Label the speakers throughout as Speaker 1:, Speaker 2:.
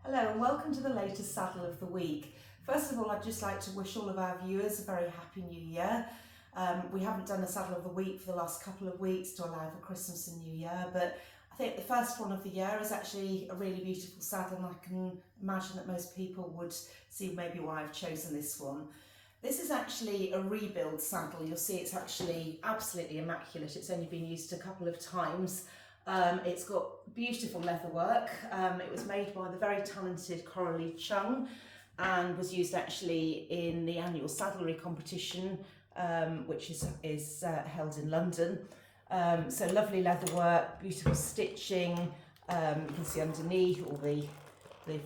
Speaker 1: Hello and welcome to the latest saddle of the week. First of all, I'd just like to wish all of our viewers a very happy new year. We haven't done a saddle of the week for the last couple of weeks to allow for Christmas and New Year, but I think the first one of the year is actually a really beautiful saddle, and I can imagine that most people would see maybe why I've chosen this one. This is actually a rebuild saddle. You'll see it's actually absolutely immaculate. It's only been used a couple of times. It's got beautiful leatherwork. It was made by the very talented Coralie Chung and was used actually in the annual saddlery competition, which is held in London. So lovely leatherwork, beautiful stitching. You can see underneath all the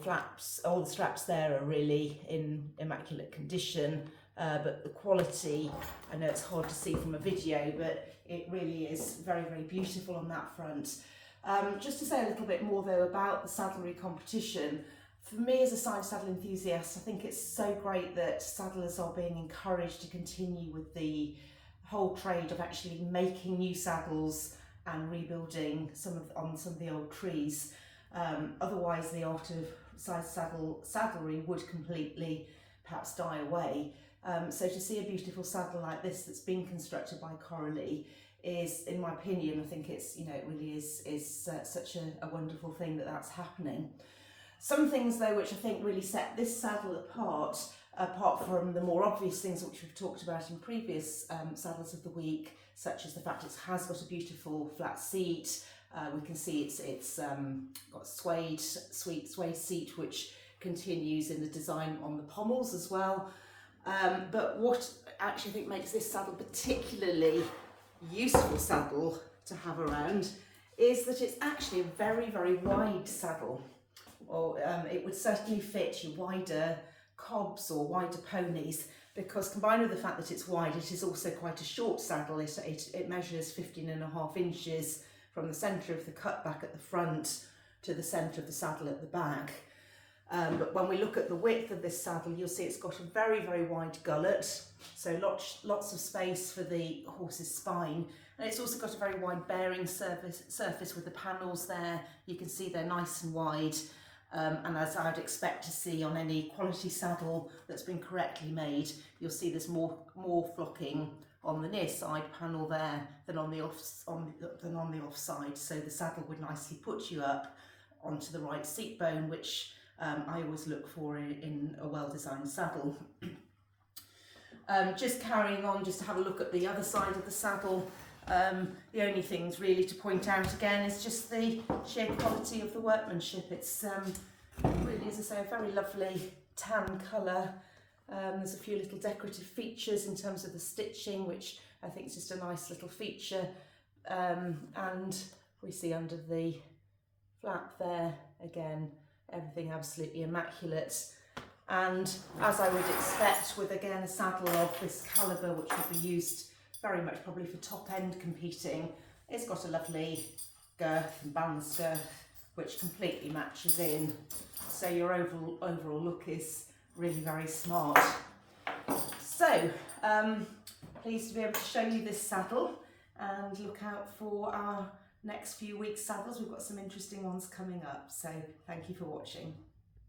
Speaker 1: flaps, all the straps there are really in immaculate condition. But the quality, I know it's hard to see from a video, but it really is very, very beautiful on that front. Just to say a little bit more though about the saddlery competition, for me as a side saddle enthusiast, I think it's so great that saddlers are being encouraged to continue with the whole trade of actually making new saddles and rebuilding on some of the old trees. Otherwise the art of side saddlery would completely perhaps die away. So to see a beautiful saddle like this that's been constructed by Coralie is, in my opinion, I think it's, it really is such a wonderful thing that that's happening. Some things though which I think really set this saddle apart from the more obvious things which we've talked about in previous saddles of the week, such as the fact it has got a beautiful flat seat. We can see it's got suede seat which continues in the design on the pommels as well. But what I actually think makes this saddle particularly useful saddle to have around is that it's actually a very, very wide saddle. Or it would certainly fit your wider cobs or wider ponies, because combined with the fact that it's wide, it is also quite a short saddle. It measures 15.5 inches from the centre of the cutback at the front to the centre of the saddle at the back. But when we look at the width of this saddle, you'll see it's got a very, very wide gullet, so lots of space for the horse's spine, and it's also got a very wide bearing surface with the panels there. You can see they're nice and wide, and as I'd expect to see on any quality saddle that's been correctly made, you'll see there's more flocking on the near side panel there than on the offside. So the saddle would nicely put you up onto the right seat bone, which I always look for in a well-designed saddle. Just carrying on, just to have a look at the other side of the saddle. The only things really to point out again is just the sheer quality of the workmanship. It's really, as I say, a very lovely tan colour. There's a few little decorative features in terms of the stitching, which I think is just a nice little feature. And we see under the flap there, again, everything absolutely immaculate. And as I would expect with, again, a saddle of this calibre, which would be used very much probably for top end competing, it's got a lovely girth and band girth which completely matches in, so your overall look is really very smart. So pleased to be able to show you this saddle, and look out for our next few weeks' saddles. We've got some interesting ones coming up, so thank you for watching.